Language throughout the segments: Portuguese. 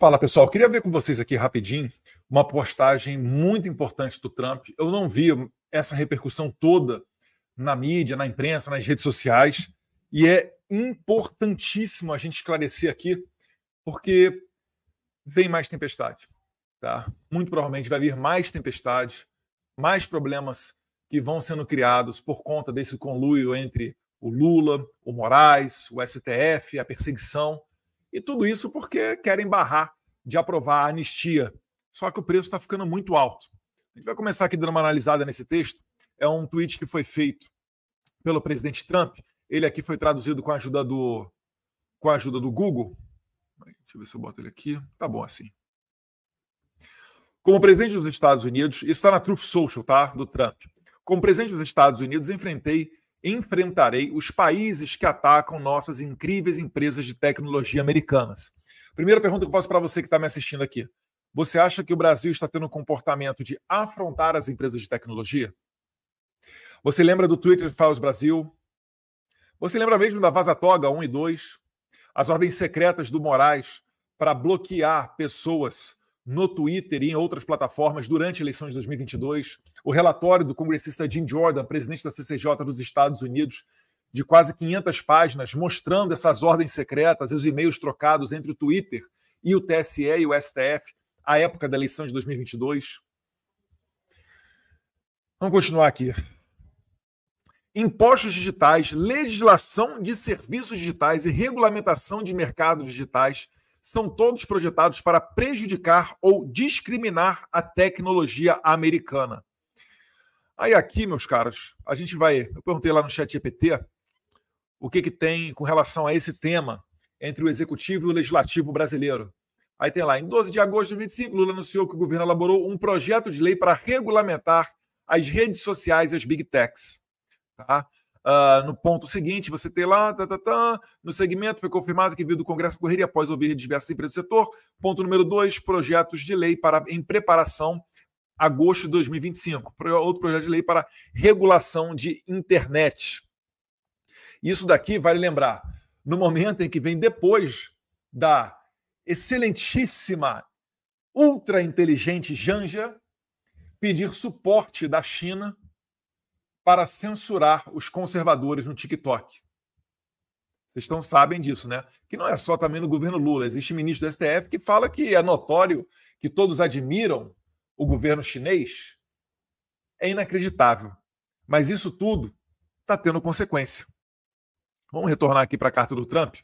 Fala, pessoal. Queria ver com vocês aqui rapidinho uma postagem muito importante do Trump. Eu não vi essa repercussão toda na mídia, na imprensa, nas redes sociais, e é importantíssimo a gente esclarecer aqui, porque vem mais tempestade, tá? Muito provavelmente vai vir mais tempestade, mais problemas que vão sendo criados por conta desse conluio entre o Lula, o Moraes, o STF, a perseguição, e tudo isso porque querem barrar de aprovar a anistia. Só que o preço está ficando muito alto. A gente vai começar aqui dando uma analisada nesse texto. É um tweet que foi feito pelo presidente Trump. Ele aqui foi traduzido com a ajuda do Google. Deixa eu ver se eu boto ele aqui. Tá bom assim. Como presidente dos Estados Unidos, isso está na Truth Social, tá? Do Trump. Como presidente dos Estados Unidos, enfrentarei os países que atacam nossas incríveis empresas de tecnologia americanas. Primeira pergunta que eu faço para você que está me assistindo aqui. Você acha que o Brasil está tendo um comportamento de afrontar as empresas de tecnologia? Você lembra do Twitter Files Brasil? Você lembra mesmo da Vaza Toga 1 e 2? As ordens secretas do Moraes para bloquear pessoas no Twitter e em outras plataformas durante a eleição de 2022, o relatório do congressista Jim Jordan, presidente da CCJ dos Estados Unidos, de quase 500 páginas, mostrando essas ordens secretas e os e-mails trocados entre o Twitter e o TSE e o STF à época da eleição de 2022. Vamos continuar aqui. Impostos digitais, legislação de serviços digitais e regulamentação de mercados digitais são todos projetados para prejudicar ou discriminar a tecnologia americana. Aí aqui, meus caros, a gente vai... Eu perguntei lá no ChatGPT o que tem com relação a esse tema entre o executivo e o legislativo brasileiro. Aí tem lá, em 12 de agosto de 2025, Lula anunciou que o governo elaborou um projeto de lei para regulamentar as redes sociais e as big techs. Tá? No ponto seguinte, você tem lá, no segmento foi confirmado que veio do Congresso correria após ouvir diversas empresas do setor. Ponto número 2, projetos de lei em preparação, agosto de 2025. Outro projeto de lei para regulação de internet. Isso daqui, vale lembrar, no momento em que vem depois da excelentíssima, ultra inteligente Janja pedir suporte da China para censurar os conservadores no TikTok. Vocês sabem disso, né? Que não é só também no governo Lula. Existe ministro do STF que fala que é notório que todos admiram o governo chinês. É inacreditável. Mas isso tudo está tendo consequência. Vamos retornar aqui para a carta do Trump.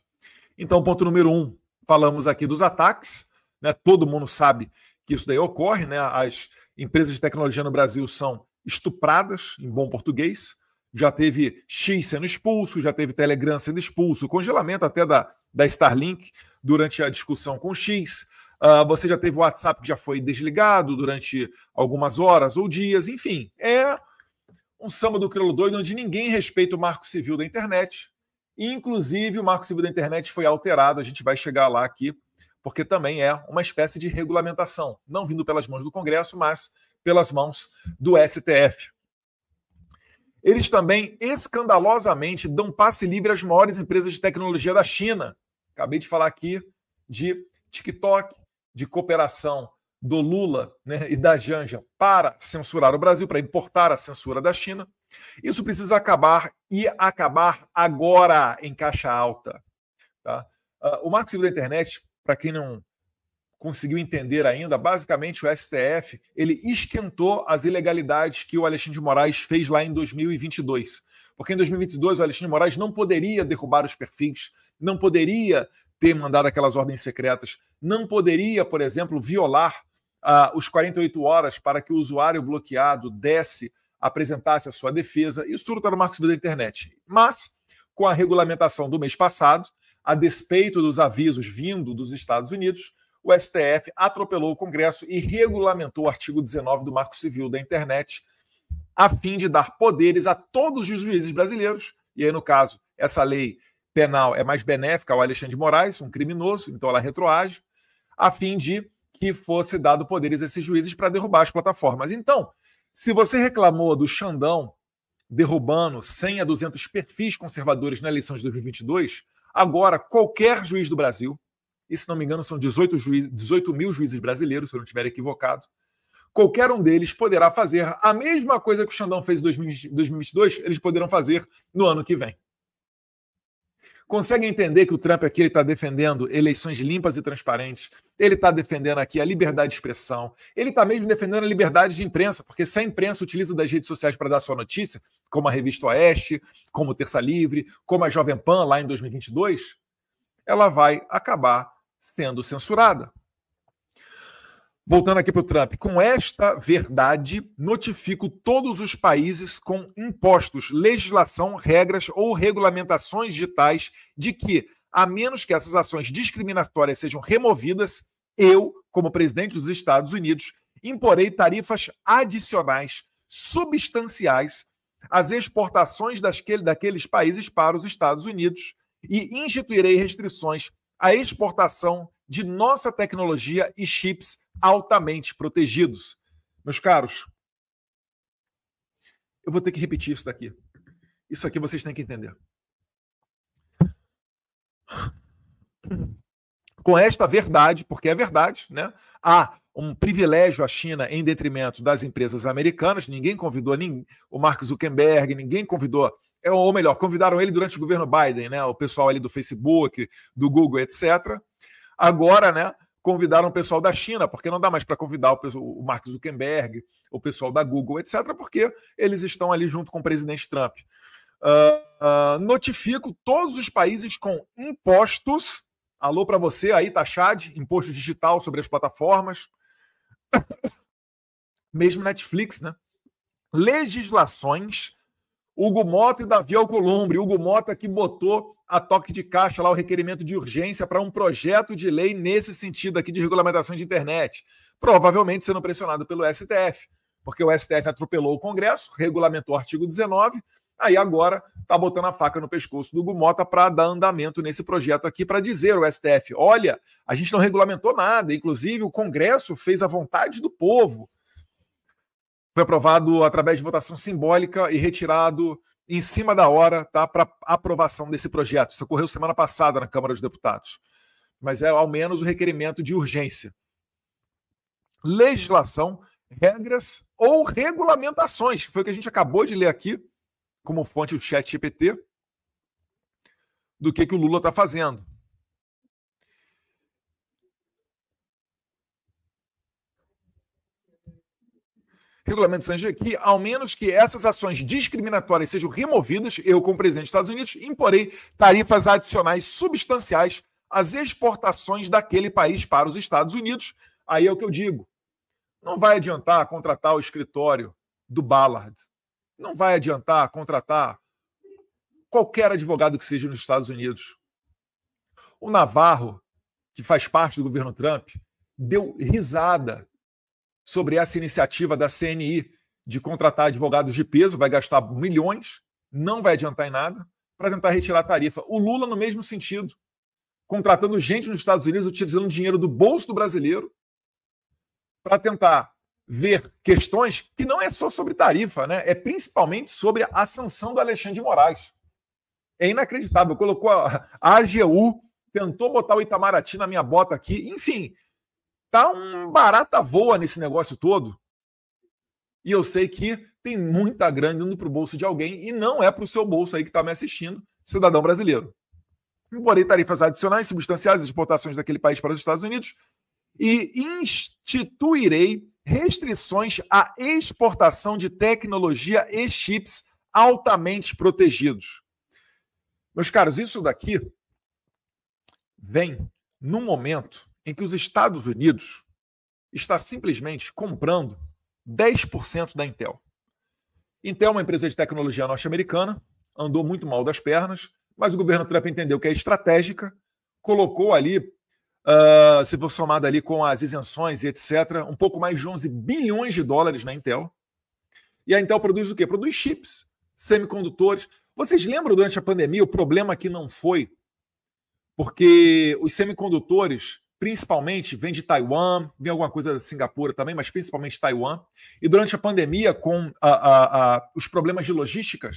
Então, ponto número 1, falamos aqui dos ataques. Né? Todo mundo sabe que isso daí ocorre. Né? As empresas de tecnologia no Brasil são estupradas, em bom português. Já teve X sendo expulso, já teve Telegram sendo expulso, congelamento até da Starlink durante a discussão com o X. Você já teve o WhatsApp que já foi desligado durante algumas horas ou dias. Enfim, é um samba do crioulo doido onde ninguém respeita o marco civil da internet. E, inclusive, o marco civil da internet foi alterado. A gente vai chegar lá aqui, porque também é uma espécie de regulamentação, não vindo pelas mãos do Congresso, mas pelas mãos do STF. Eles também escandalosamente dão passe livre às maiores empresas de tecnologia da China. Acabei de falar aqui de TikTok, de cooperação do Lula, né, e da Janja para censurar o Brasil, para importar a censura da China. Isso precisa acabar e acabar agora em caixa alta. Tá? O Marco Civil da Internet, para quem não conseguiu entender ainda, basicamente o STF ele esquentou as ilegalidades que o Alexandre de Moraes fez lá em 2022. Porque em 2022 o Alexandre de Moraes não poderia derrubar os perfis, não poderia ter mandado aquelas ordens secretas, não poderia, por exemplo, violar os 48 horas para que o usuário bloqueado apresentasse a sua defesa. Isso tudo está no Marco Civil da Internet. Mas, com a regulamentação do mês passado, a despeito dos avisos vindo dos Estados Unidos, o STF atropelou o Congresso e regulamentou o artigo 19 do Marco Civil da Internet, a fim de dar poderes a todos os juízes brasileiros. E aí, no caso, essa lei penal é mais benéfica ao Alexandre de Moraes, um criminoso, então ela retroage, a fim de que fosse dado poderes a esses juízes para derrubar as plataformas. Então, se você reclamou do Xandão derrubando 100 a 200 perfis conservadores na eleição de 2022, agora qualquer juiz do Brasil, e se não me engano são 18 mil juízes brasileiros, se eu não estiver equivocado, qualquer um deles poderá fazer a mesma coisa que o Xandão fez em 2022, eles poderão fazer no ano que vem. Conseguem entender que o Trump aqui está defendendo eleições limpas e transparentes, ele está defendendo aqui a liberdade de expressão, ele está mesmo defendendo a liberdade de imprensa, porque se a imprensa utiliza das redes sociais para dar sua notícia, como a Revista Oeste, como o Terça Livre, como a Jovem Pan lá em 2022, ela vai acabar sendo censurada. Voltando aqui para o Trump, com esta verdade, notifico todos os países com impostos, legislação, regras ou regulamentações digitais de que, a menos que essas ações discriminatórias sejam removidas, eu, como presidente dos Estados Unidos, imporei tarifas adicionais substanciais às exportações daqueles países para os Estados Unidos e instituirei restrições à exportação de nossa tecnologia e chips altamente protegidos. Meus caros, eu vou ter que repetir isso daqui. Isso aqui vocês têm que entender. Com esta verdade, porque é verdade, né? Há um privilégio à China em detrimento das empresas americanas. Ninguém convidou o Mark Zuckerberg, ninguém convidou, ou melhor, convidaram ele durante o governo Biden, né? O pessoal ali do Facebook, do Google, etc. Agora, né, convidaram o pessoal da China, porque não dá mais para convidar o Mark Zuckerberg, o pessoal da Google, etc., porque eles estão ali junto com o presidente Trump. Notifico todos os países com impostos. Alô para você aí, Taxad, imposto digital sobre as plataformas. Mesmo Netflix, né? Legislações. Hugo Mota e Davi Alcolumbre. Hugo Mota que botou a toque de caixa lá o requerimento de urgência para um projeto de lei nesse sentido aqui de regulamentação de internet. Provavelmente sendo pressionado pelo STF, porque o STF atropelou o Congresso, regulamentou o artigo 19, aí agora está botando a faca no pescoço do Hugo Mota para dar andamento nesse projeto aqui, para dizer ao STF, olha, a gente não regulamentou nada, inclusive o Congresso fez a vontade do povo. Foi aprovado através de votação simbólica e retirado em cima da hora, tá, para aprovação desse projeto. Isso ocorreu semana passada na Câmara dos Deputados. Mas é ao menos o requerimento de urgência. Legislação, regras ou regulamentações, que foi o que a gente acabou de ler aqui, como fonte do ChatGPT, do que o Lula está fazendo. Regulamentações de que, ao menos que essas ações discriminatórias sejam removidas, eu, como presidente dos Estados Unidos, imporei tarifas adicionais substanciais às exportações daquele país para os Estados Unidos. Aí é o que eu digo. Não vai adiantar contratar o escritório do Ballard. Não vai adiantar contratar qualquer advogado que seja nos Estados Unidos. O Navarro, que faz parte do governo Trump, deu risada sobre essa iniciativa da CNI de contratar advogados de peso, vai gastar milhões, não vai adiantar em nada, para tentar retirar a tarifa. O Lula, no mesmo sentido, contratando gente nos Estados Unidos, utilizando dinheiro do bolso do brasileiro, para tentar ver questões que não é só sobre tarifa, né? É principalmente sobre a sanção do Alexandre de Moraes. É inacreditável. Colocou a AGU, tentou botar o Itamaraty na minha bota aqui, enfim. Tá um barata voa nesse negócio todo. E eu sei que tem muita grana indo para o bolso de alguém e não é para o seu bolso aí que está me assistindo, cidadão brasileiro. Imporei tarifas adicionais substanciais às exportações daquele país para os Estados Unidos e instituirei restrições à exportação de tecnologia e chips altamente protegidos. Meus caros, isso daqui vem num momento em que os Estados Unidos está simplesmente comprando 10% da Intel. Intel é uma empresa de tecnologia norte-americana, andou muito mal das pernas, mas o governo Trump entendeu que é estratégica, colocou ali, se for somado ali com as isenções e etc., um pouco mais de 11 bilhões de dólares na Intel. E a Intel produz o quê? Produz chips, semicondutores. Vocês lembram durante a pandemia o problema que não foi? Porque os semicondutores principalmente vem de Taiwan, vem alguma coisa da Singapura também, mas principalmente Taiwan. E durante a pandemia, com os problemas de logística,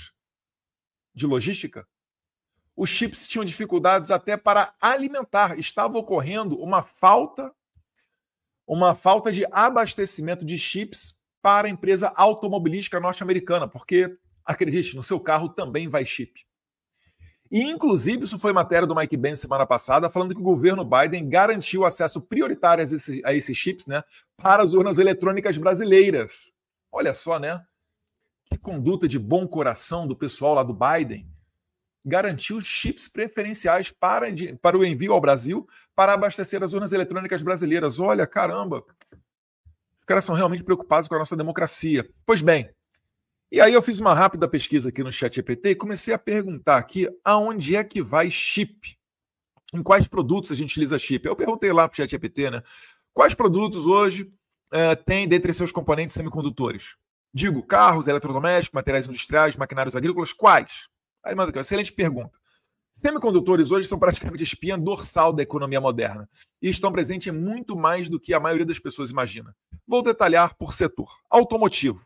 os chips tinham dificuldades até para alimentar. Estava ocorrendo uma falta de abastecimento de chips para a empresa automobilística norte-americana, porque, acredite, no seu carro também vai chip. E, inclusive, isso foi matéria do Mike Pence semana passada, falando que o governo Biden garantiu acesso prioritário a esses chips, né, para as urnas eletrônicas brasileiras. Olha só, né? Que conduta de bom coração do pessoal lá do Biden. Garantiu chips preferenciais para o envio ao Brasil para abastecer as urnas eletrônicas brasileiras. Olha, caramba! Os caras são realmente preocupados com a nossa democracia. Pois bem, e aí eu fiz uma rápida pesquisa aqui no ChatGPT e comecei a perguntar aqui aonde é que vai chip. Em quais produtos a gente utiliza chip? Eu perguntei lá para o ChatGPT, né? Quais produtos hoje tem dentre seus componentes semicondutores? Digo, carros, eletrodomésticos, materiais industriais, maquinários agrícolas, quais? Aí manda aqui, excelente pergunta. Semicondutores hoje são praticamente a espinha dorsal da economia moderna e estão presentes em muito mais do que a maioria das pessoas imagina. Vou detalhar por setor. Automotivo.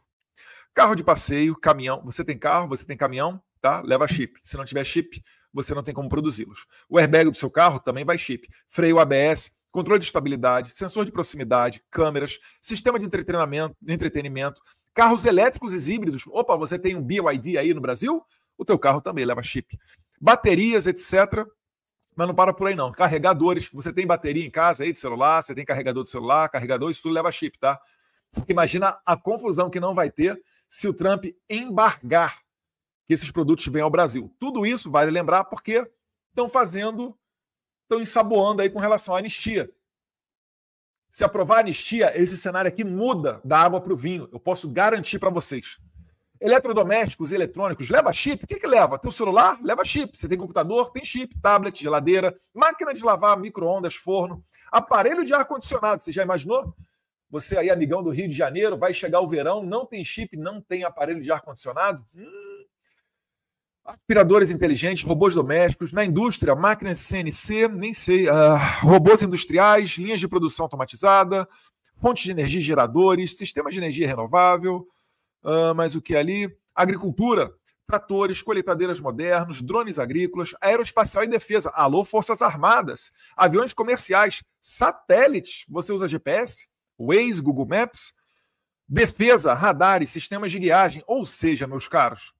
Carro de passeio, caminhão. Você tem carro, você tem caminhão, tá? Leva chip. Se não tiver chip, você não tem como produzi-los. O airbag do seu carro também vai chip. Freio ABS, controle de estabilidade, sensor de proximidade, câmeras, sistema de entretenimento, carros elétricos e híbridos. Opa, você tem um BYD aí no Brasil? O teu carro também leva chip. Baterias, etc. Mas não para por aí não. Carregadores. Você tem bateria em casa aí de celular, você tem carregador de celular, carregador, isso tudo leva chip, tá? Você imagina a confusão que não vai ter se o Trump embargar que esses produtos venham ao Brasil. Tudo isso, vale lembrar, porque estão ensaboando aí com relação à anistia. Se aprovar a anistia, esse cenário aqui muda da água para o vinho. Eu posso garantir para vocês. Eletrodomésticos, eletrônicos, leva chip? O que leva? Teu celular? Leva chip. Você tem computador? Tem chip. Tablet, geladeira, máquina de lavar, micro-ondas, forno, aparelho de ar-condicionado. Você já imaginou? Você aí, amigão do Rio de Janeiro, vai chegar o verão, não tem chip, não tem aparelho de ar-condicionado? Aspiradores inteligentes, robôs domésticos, na indústria, máquinas CNC, nem sei, robôs industriais, linhas de produção automatizada, fontes de energia, geradores, sistemas de energia renovável, mas o que ali? Agricultura, tratores, colheitadeiras modernos, drones agrícolas, aeroespacial e defesa. Alô, Forças Armadas, aviões comerciais, satélites, você usa GPS? Waze, Google Maps, defesa, radares, sistemas de guiagem. Ou seja, meus caros,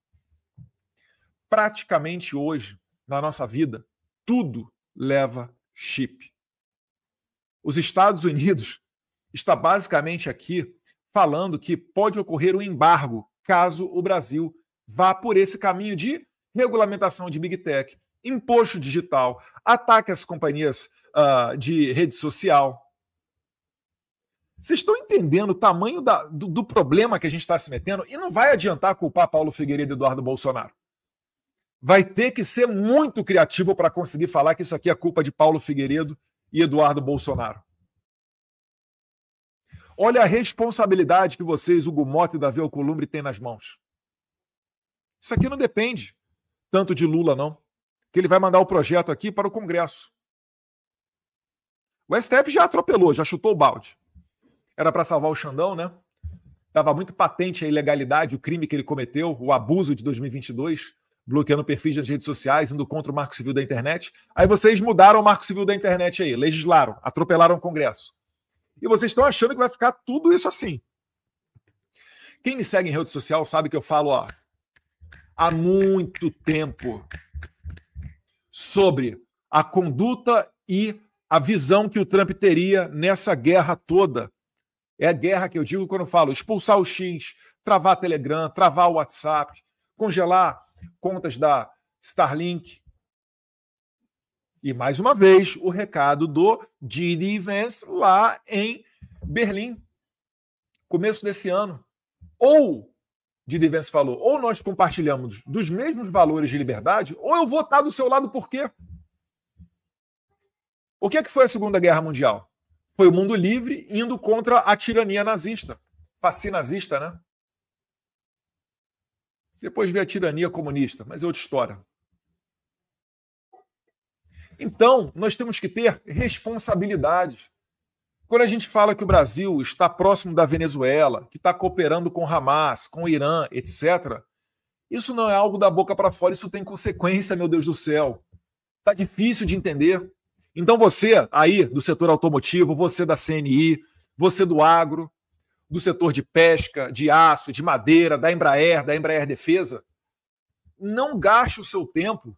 praticamente hoje, na nossa vida, tudo leva chip. Os Estados Unidos está basicamente aqui falando que pode ocorrer um embargo caso o Brasil vá por esse caminho de regulamentação de Big Tech, imposto digital, ataque às companhias de rede social. Vocês estão entendendo o tamanho do problema que a gente está se metendo? E não vai adiantar culpar Paulo Figueiredo e Eduardo Bolsonaro. Vai ter que ser muito criativo para conseguir falar que isso aqui é culpa de Paulo Figueiredo e Eduardo Bolsonaro. Olha a responsabilidade que vocês, Hugo Mota e Davi Alcolumbre, têm nas mãos. Isso aqui não depende tanto de Lula, não. Que ele vai mandar o projeto aqui para o Congresso. O STF já atropelou, já chutou o balde. Era para salvar o Xandão, né? Estava muito patente a ilegalidade, o crime que ele cometeu, o abuso de 2022, bloqueando perfis nas redes sociais, indo contra o Marco Civil da Internet. Aí vocês mudaram o Marco Civil da Internet aí, legislaram, atropelaram o Congresso. E vocês estão achando que vai ficar tudo isso assim. Quem me segue em rede social sabe que eu falo há muito tempo sobre a conduta e a visão que o Trump teria nessa guerra toda. É a guerra que eu digo quando eu falo expulsar o X, travar Telegram, travar o WhatsApp, congelar contas da Starlink. E, mais uma vez, o recado do J.D. Vance lá em Berlim, começo desse ano. Ou, J.D. Vance falou, ou nós compartilhamos dos mesmos valores de liberdade, ou eu vou estar do seu lado por quê? O que é que foi a Segunda Guerra Mundial? Foi o mundo livre indo contra a tirania nazista, fascinazista, né? Depois veio a tirania comunista, mas é outra história. Então, nós temos que ter responsabilidade. Quando a gente fala que o Brasil está próximo da Venezuela, que está cooperando com Hamas, com o Irã, etc., Isso não é algo da boca para fora, isso tem consequência, meu Deus do céu. Tá difícil de entender. Então você aí do setor automotivo, você da CNI, você do agro, do setor de pesca, de aço, de madeira, da Embraer Defesa, não gaste o seu tempo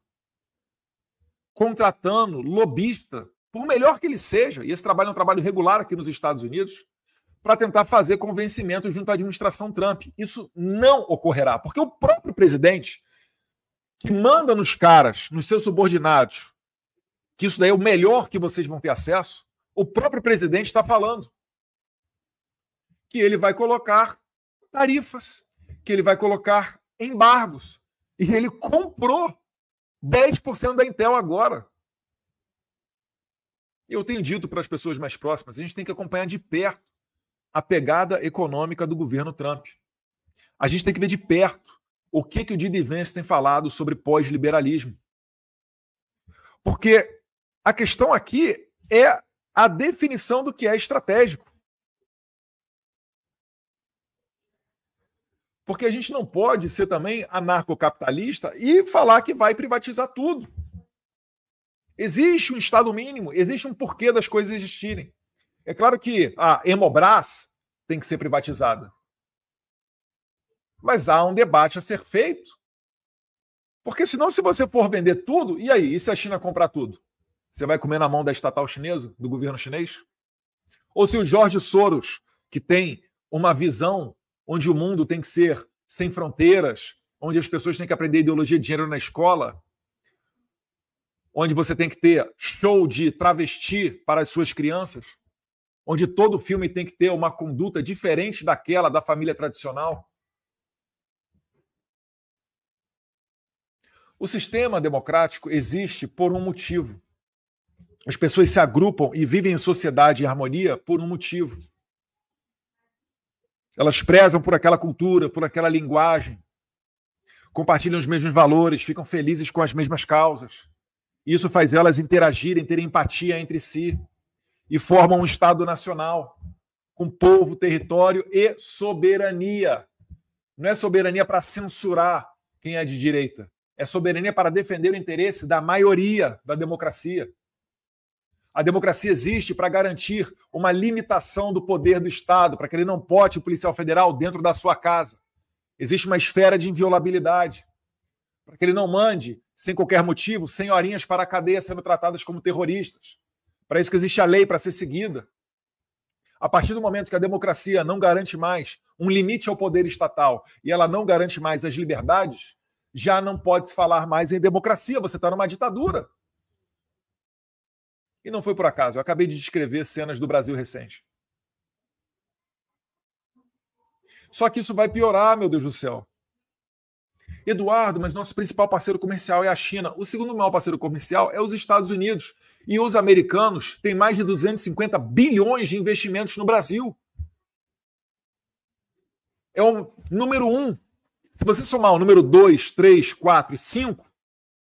contratando lobista, por melhor que ele seja, e esse trabalho é um trabalho regular aqui nos Estados Unidos, para tentar fazer convencimento junto à administração Trump. Isso não ocorrerá, porque o próprio presidente, que manda nos caras, nos seus subordinados, que isso daí é o melhor que vocês vão ter acesso, o próprio presidente está falando que ele vai colocar tarifas, que ele vai colocar embargos. E ele comprou 10% da Intel agora. Eu tenho dito para as pessoas mais próximas, a gente tem que acompanhar de perto a pegada econômica do governo Trump. A gente tem que ver de perto o que o J.D. Vance tem falado sobre pós-liberalismo. Porque a questão aqui é a definição do que é estratégico. Porque a gente não pode ser também anarcocapitalista e falar que vai privatizar tudo. Existe um Estado mínimo, existe um porquê das coisas existirem. É claro que a Hemobras tem que ser privatizada. Mas há um debate a ser feito. Porque senão, se você for vender tudo, e aí? E se a China comprar tudo? Você vai comer na mão da estatal chinesa, do governo chinês? Ou se o George Soros, que tem uma visão onde o mundo tem que ser sem fronteiras, onde as pessoas têm que aprender ideologia de gênero na escola, onde você tem que ter show de travesti para as suas crianças, onde todo filme tem que ter uma conduta diferente daquela da família tradicional. O sistema democrático existe por um motivo. As pessoas se agrupam e vivem em sociedade em harmonia por um motivo. Elas prezam por aquela cultura, por aquela linguagem, compartilham os mesmos valores, ficam felizes com as mesmas causas. Isso faz elas interagirem, terem empatia entre si e formam um Estado nacional com povo, território e soberania. Não é soberania para censurar quem é de direita, é soberania para defender o interesse da maioria da democracia. A democracia existe para garantir uma limitação do poder do Estado, para que ele não pote o policial federal dentro da sua casa. Existe uma esfera de inviolabilidade, para que ele não mande, sem qualquer motivo, senhorinhas para a cadeia sendo tratadas como terroristas. Para isso que existe a lei para ser seguida. A partir do momento que a democracia não garante mais um limite ao poder estatal e ela não garante mais as liberdades, já não pode se falar mais em democracia, você está numa ditadura. E não foi por acaso, eu acabei de descrever cenas do Brasil recente. Só que isso vai piorar, meu Deus do céu. Eduardo, mas nosso principal parceiro comercial é a China. O segundo maior parceiro comercial é os Estados Unidos. E os americanos têm mais de 250 bilhões de investimentos no Brasil. É o número 1. Se você somar o número 2, 3, 4 e 5,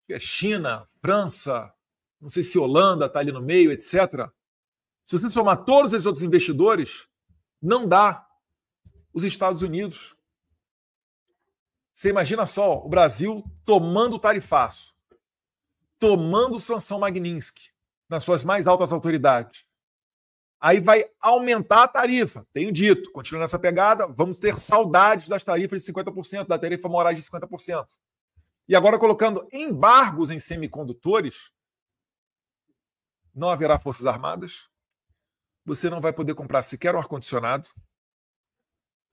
que é China, França, não sei se Holanda está ali no meio, etc. Se você somar todos os outros investidores, não dá os Estados Unidos. Você imagina só o Brasil tomando tarifaço, tomando sanção Magnitsky nas suas mais altas autoridades. Aí vai aumentar a tarifa. Tenho dito, continuando nessa pegada, vamos ter saudades das tarifas de 50%, da tarifa moral de 50%. E agora colocando embargos em semicondutores, não haverá forças armadas, você não vai poder comprar sequer um ar-condicionado,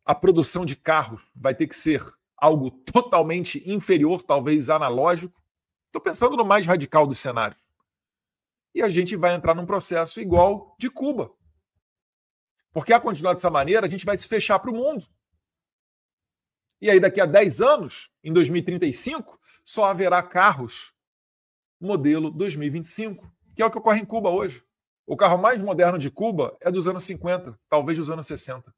a produção de carros vai ter que ser algo totalmente inferior, talvez analógico. Estou pensando no mais radical dos cenários. E a gente vai entrar num processo igual de Cuba. Porque a continuar dessa maneira, a gente vai se fechar para o mundo. E aí daqui a 10 anos, em 2035, só haverá carros modelo 2025. Que é o que ocorre em Cuba hoje. O carro mais moderno de Cuba é dos anos 50, talvez dos anos 60.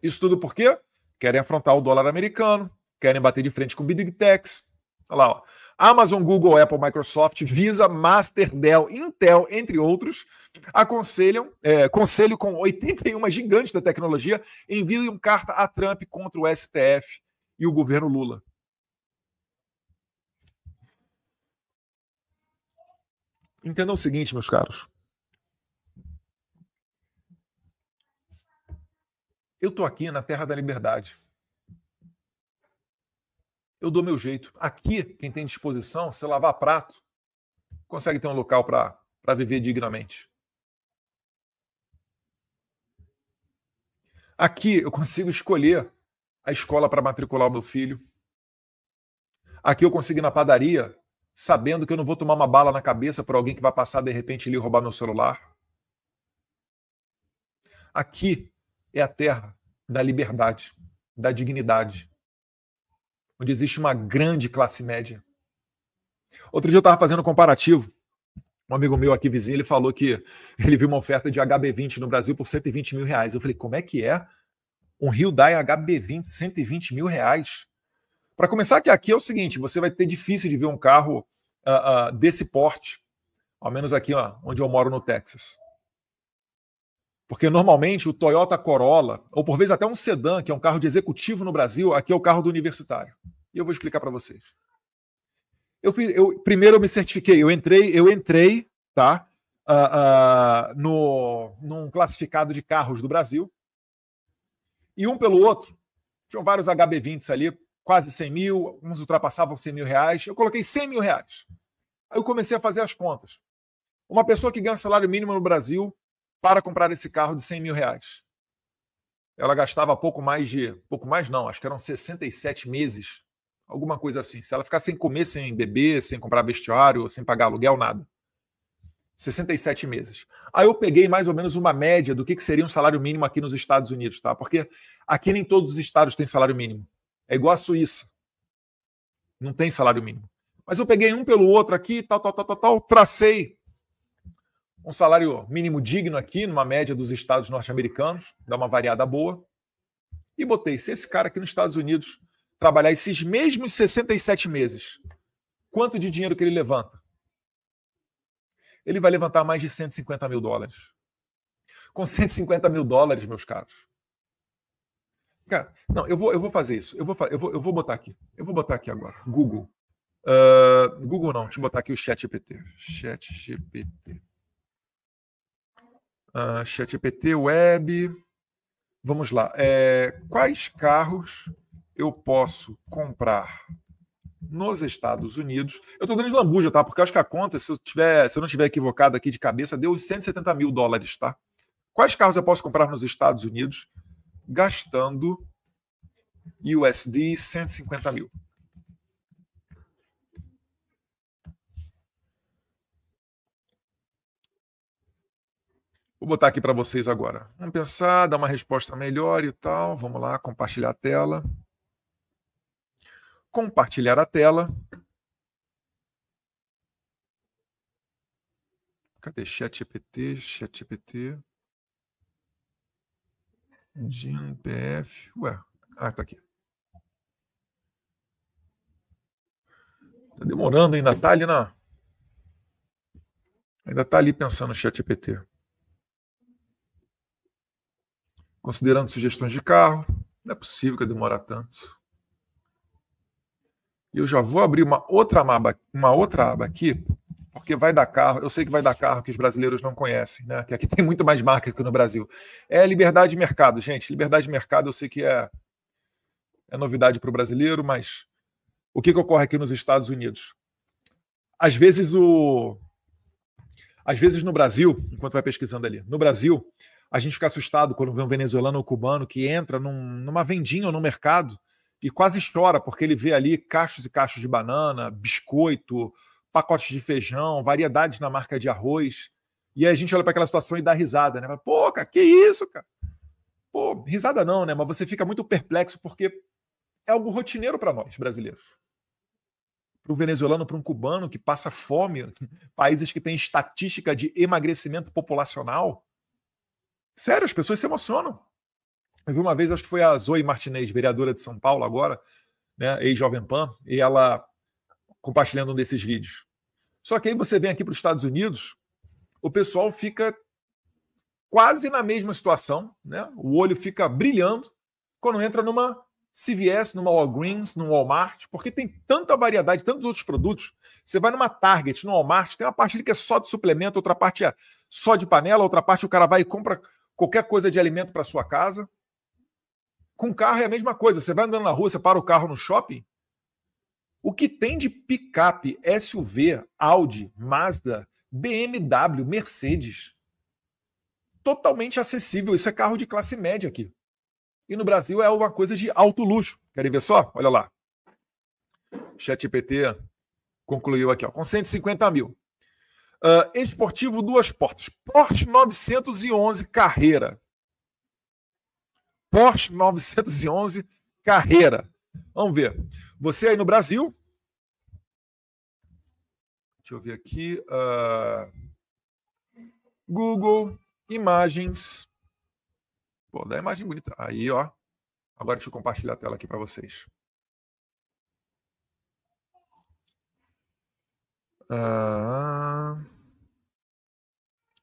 Isso tudo por quê? Querem afrontar o dólar americano, querem bater de frente com Big Techs. Olha lá, ó. Amazon, Google, Apple, Microsoft, Visa, Master, Dell, Intel, entre outros, conselho com 81 gigantes da tecnologia enviam carta a Trump contra o STF e o governo Lula. Entendam o seguinte, meus caros. Eu estou aqui na terra da liberdade. Eu dou meu jeito. Aqui, quem tem disposição, se lavar prato, consegue ter um local para viver dignamente. Aqui eu consigo escolher a escola para matricular o meu filho. Aqui eu consigo ir na padaria sabendo que eu não vou tomar uma bala na cabeça por alguém que vai passar de repente ali e roubar meu celular. Aqui é a terra da liberdade, da dignidade, onde existe uma grande classe média. Outro dia eu estava fazendo um comparativo. Um amigo meu aqui vizinho, ele falou que ele viu uma oferta de HB20 no Brasil por 120 mil reais. Eu falei, como é que é? Um Hyundai HB20, 120 mil reais? Para começar, que aqui é o seguinte, você vai ter difícil de ver um carro desse porte, ao menos aqui onde eu moro no Texas. Porque normalmente o Toyota Corolla, ou por vezes até um sedã, que é um carro de executivo no Brasil, aqui é o carro do universitário. E eu vou explicar para vocês. Primeiro eu me certifiquei, eu entrei, tá? Num classificado de carros do Brasil. E um pelo outro, tinham vários HB20s ali, quase 100 mil, uns ultrapassavam 100 mil reais. Eu coloquei 100 mil reais. Aí eu comecei a fazer as contas. Uma pessoa que ganha salário mínimo no Brasil, para comprar esse carro de 100 mil reais, ela gastava pouco mais não, acho que eram 67 meses, alguma coisa assim. Se ela ficar sem comer, sem beber, sem comprar vestuário, sem pagar aluguel, nada. 67 meses. Aí eu peguei mais ou menos uma média do que seria um salário mínimo aqui nos Estados Unidos, tá? Porque aqui nem todos os estados têm salário mínimo. É igual a Suíça. Não tem salário mínimo. Mas eu peguei um pelo outro aqui, tracei um salário mínimo digno aqui, numa média dos estados norte-americanos, dá uma variada boa, e botei, se esse cara aqui nos Estados Unidos trabalhar esses mesmos 67 meses, quanto de dinheiro que ele levanta? Ele vai levantar mais de 150 mil dólares. Com 150 mil dólares, meus caros. Cara, não, eu vou fazer isso. Eu vou botar aqui. Eu vou botar aqui agora. Google. Google não, deixa eu botar aqui o ChatGPT. ChatGPT. ChatGPT, web. Vamos lá. Quais carros eu posso comprar nos Estados Unidos? Eu estou dando de lambuja, tá? Porque eu acho que a conta, se eu não estiver equivocado aqui de cabeça, deu uns 170 mil dólares, tá? Quais carros eu posso comprar nos Estados Unidos gastando USD 150 mil? Vou botar aqui para vocês agora. Vamos pensar, dar uma resposta melhor e tal. Vamos lá, compartilhar a tela. Compartilhar a tela. Cadê? ChatGPT. Jim PF. Ué, tá aqui. Tá demorando, ainda tá ali na... Ainda tá ali pensando no ChatGPT. Considerando sugestões de carro, não é possível que demore tanto. E eu já vou abrir uma outra aba aqui, porque vai dar carro, eu sei que vai dar carro que os brasileiros não conhecem, né? Que aqui tem muito mais marca que no Brasil. É liberdade de mercado, gente. Liberdade de mercado eu sei que é novidade para o brasileiro, mas o que ocorre aqui nos Estados Unidos? Às vezes no Brasil, enquanto vai pesquisando ali, no Brasil, a gente fica assustado quando vê um venezuelano ou cubano que entra numa vendinha ou no mercado e quase chora porque ele vê ali cachos e cachos de banana, biscoito, pacotes de feijão, variedades na marca de arroz. E aí a gente olha para aquela situação e dá risada, né? Pô, cara, que isso, cara? Pô, risada não, né? Mas você fica muito perplexo porque é algo rotineiro para nós, brasileiros. Para um venezuelano, para um cubano que passa fome, países que têm estatística de emagrecimento populacional. Sério, as pessoas se emocionam. Eu vi uma vez, acho que foi a Zoe Martinez, vereadora de São Paulo agora, né, ex-Jovem Pan, e ela compartilhando um desses vídeos. Só que aí você vem aqui para os Estados Unidos, o pessoal fica quase na mesma situação, né? O olho fica brilhando quando entra numa se viesse numa Walgreens, no Walmart, porque tem tanta variedade, tantos outros produtos. Você vai numa Target, no Walmart, tem uma parte ali que é só de suplemento, outra parte é só de panela, outra parte o cara vai e compra qualquer coisa de alimento para sua casa. Com carro é a mesma coisa. Você vai andando na rua, você para o carro no shopping. O que tem de picape, SUV, Audi, Mazda, BMW, Mercedes, totalmente acessível. Isso é carro de classe média aqui. E no Brasil é uma coisa de alto luxo. Querem ver só? Olha lá. ChatGPT concluiu aqui, ó, com 150 mil. Esportivo duas portas. Porsche 911 Carrera. Porsche 911 Carrera. Vamos ver. Você aí no Brasil. Deixa eu ver aqui. Google, imagens. Pô, dá imagem bonita. Aí, ó. Agora deixa eu compartilhar a tela aqui para vocês.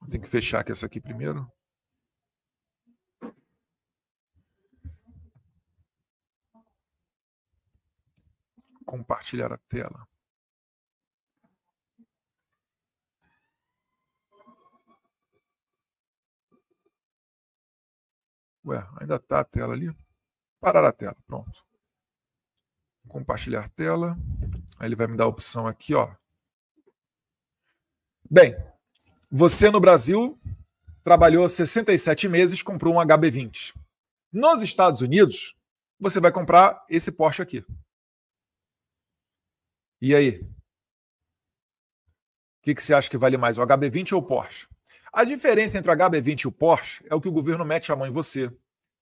Tem que fechar aqui essa aqui primeiro. Compartilhar a tela. Ué, ainda tá a tela ali? Parar a tela, pronto. Compartilhar tela. Aí ele vai me dar a opção aqui, ó. Bem, você no Brasil trabalhou 67 meses, comprou um HB20. Nos Estados Unidos, você vai comprar esse Porsche aqui. E aí? O que você acha que vale mais, o HB20 ou o Porsche? A diferença entre o HB20 e o Porsche é o que o governo mete a mão em você.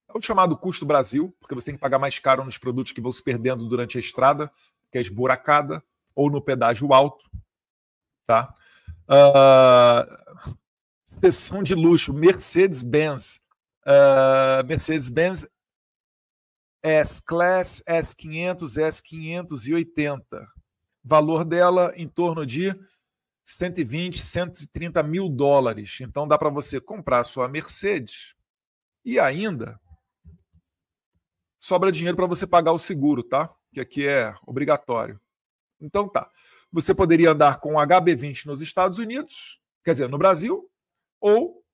É o chamado custo Brasil, porque você tem que pagar mais caro nos produtos que vão se perdendo durante a estrada, que é esburacada, ou no pedágio alto. Tá? Seção de luxo, Mercedes-Benz. Mercedes-Benz S-Class, S500, S580. Valor dela em torno de 120, 130 mil dólares. Então dá para você comprar a sua Mercedes e ainda sobra dinheiro para você pagar o seguro, tá? Que aqui é obrigatório. Então tá. Você poderia andar com o HB20 nos Estados Unidos, quer dizer, no Brasil, ou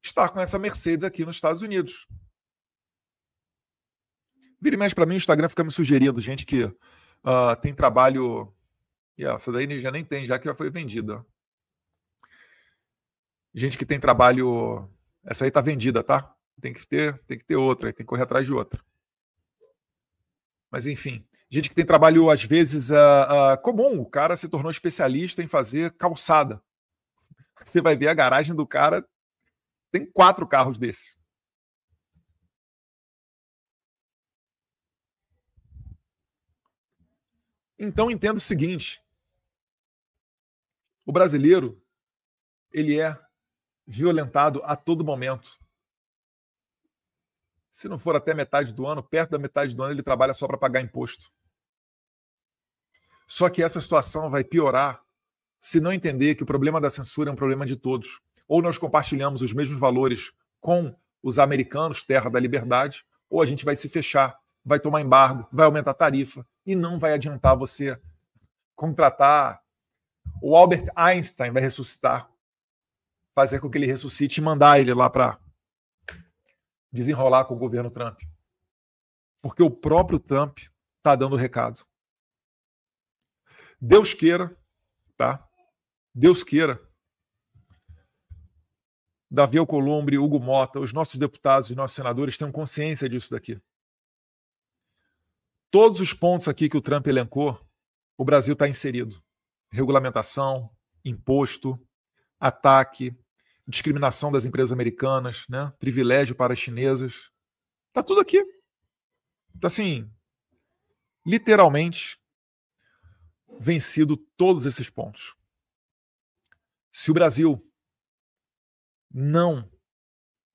estar com essa Mercedes aqui nos Estados Unidos. Vira e mexe para mim, o Instagram fica me sugerindo gente que tem trabalho. E essa daí já nem tem, já que já foi vendida. Gente que tem trabalho. Essa aí tá vendida, tá? Tem que ter outra, tem que correr atrás de outra. Mas enfim, gente que tem trabalho, às vezes, comum. O cara se tornou especialista em fazer calçada. Você vai ver a garagem do cara, tem 4 carros desses. Então entenda o seguinte: o brasileiro, ele é violentado a todo momento. Se não for até metade do ano, perto da metade do ano, ele trabalha só para pagar imposto. Só que essa situação vai piorar se não entender que o problema da censura é um problema de todos. Ou nós compartilhamos os mesmos valores com os americanos, terra da liberdade, ou a gente vai se fechar, vai tomar embargo, vai aumentar a tarifa e não vai adiantar você contratar. O Albert Einstein vai ressuscitar, fazer com que ele ressuscite e mandar ele lá para desenrolar com o governo Trump. Porque o próprio Trump está dando o recado. Deus queira, tá? Deus queira. Davi Alcolumbre, Hugo Mota, os nossos deputados e nossos senadores tenham consciência disso daqui. Todos os pontos aqui que o Trump elencou, o Brasil está inserido. Regulamentação, imposto, ataque, discriminação das empresas americanas, né? Privilégio para as chinesas. Está tudo aqui. Está assim, literalmente vencido todos esses pontos. Se o Brasil não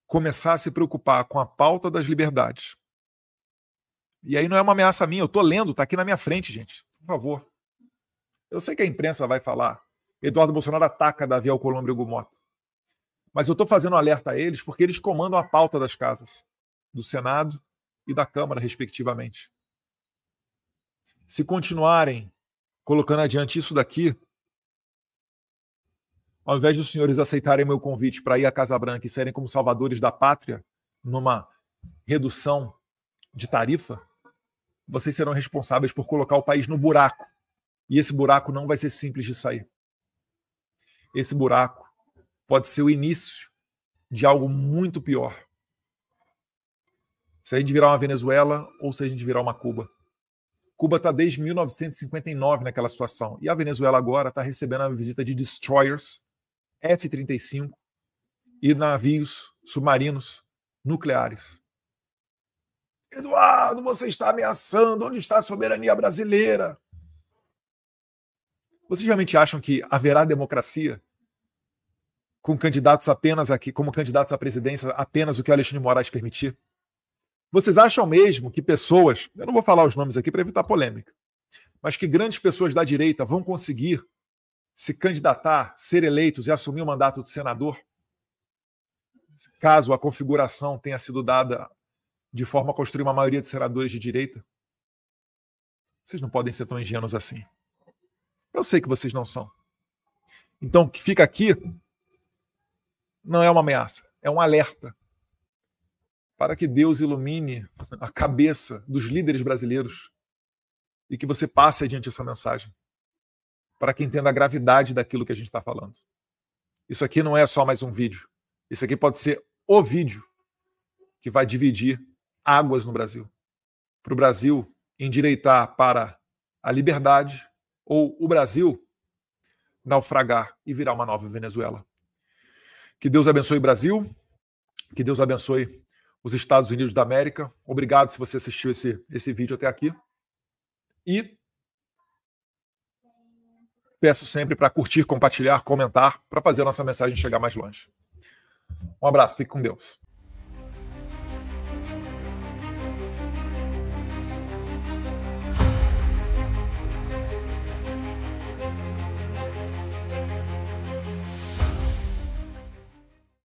começar a se preocupar com a pauta das liberdades, e aí não é uma ameaça minha, eu estou lendo, está aqui na minha frente, gente, por favor. Eu sei que a imprensa vai falar, Eduardo Bolsonaro ataca Davi Alcolumbre e Hugo Mota, mas eu estou fazendo um alerta a eles porque eles comandam a pauta das casas, do Senado e da Câmara, respectivamente. Se continuarem colocando adiante isso daqui, ao invés dos senhores aceitarem meu convite para ir à Casa Branca e serem como salvadores da pátria numa redução de tarifa, vocês serão responsáveis por colocar o país no buraco. E esse buraco não vai ser simples de sair. Esse buraco pode ser o início de algo muito pior. Se a gente virar uma Venezuela ou se a gente virar uma Cuba. Cuba está desde 1959 naquela situação. E a Venezuela agora está recebendo a visita de destroyers, F-35 e navios submarinos nucleares. Eduardo, você está ameaçando. Onde está a soberania brasileira? Vocês realmente acham que haverá democracia com candidatos apenas aqui, como candidatos à presidência, apenas o que o Alexandre de Moraes permitir? Vocês acham mesmo que pessoas, eu não vou falar os nomes aqui para evitar polêmica, mas que grandes pessoas da direita vão conseguir se candidatar, ser eleitos e assumir o mandato de senador, caso a configuração tenha sido dada de forma a construir uma maioria de senadores de direita? Vocês não podem ser tão ingênuos assim. Eu sei que vocês não são. Então, o que fica aqui não é uma ameaça, é um alerta para que Deus ilumine a cabeça dos líderes brasileiros e que você passe adiante essa mensagem, para que entenda a gravidade daquilo que a gente está falando. Isso aqui não é só mais um vídeo. Isso aqui pode ser o vídeo que vai dividir águas no Brasil. Para o Brasil endireitar para a liberdade ou o Brasil naufragar e virar uma nova Venezuela. Que Deus abençoe o Brasil, que Deus abençoe os Estados Unidos da América. Obrigado se você assistiu esse vídeo até aqui. E peço sempre para curtir, compartilhar, comentar, para fazer a nossa mensagem chegar mais longe. Um abraço, fique com Deus.